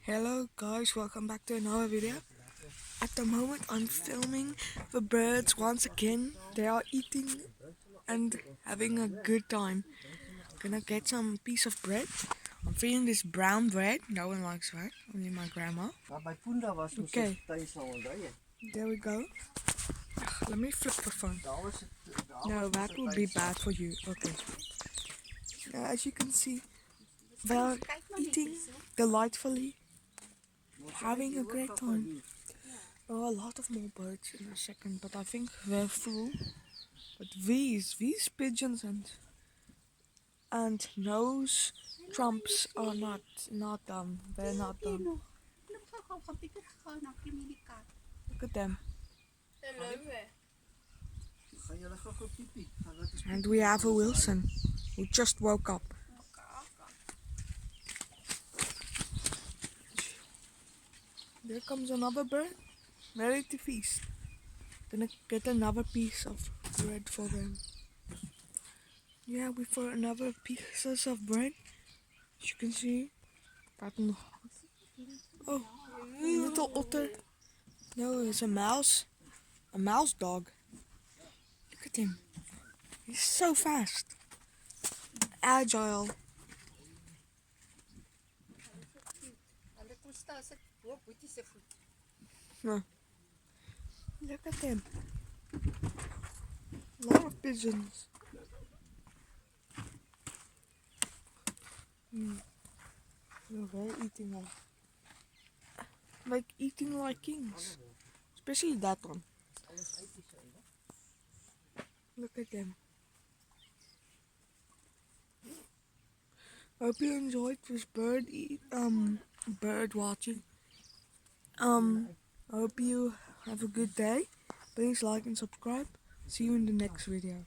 Hello guys, welcome back to another video. At the moment I'm filming the birds once again. They are eating and having a good time. Gonna get some piece of bread. I'm feeling this brown bread. No one likes that, only my grandma. Okay, there we go. Let me flip the phone. No, that would be bad for you. Okay. As you can see, they're eating delightfully, having a great time. Oh, a lot of more birds in a second, but I think they're full. But these pigeons and nose trumps are not done. They're not done. Look at them. And we have a Wilson who just woke up. There comes another bird, ready to feast. Gonna get another piece of bread for them. Yeah, we found another pieces of bread. As you can see, oh, a little otter. No, it's a mouse dog. Look at him. He's so fast, agile. Huh. Look at him. A lot of pigeons. They're eating like eating like kings. Especially that one. Look at them. Hope you enjoyed this bird watching. I hope you have a good day. Please like and subscribe. See you in the next video.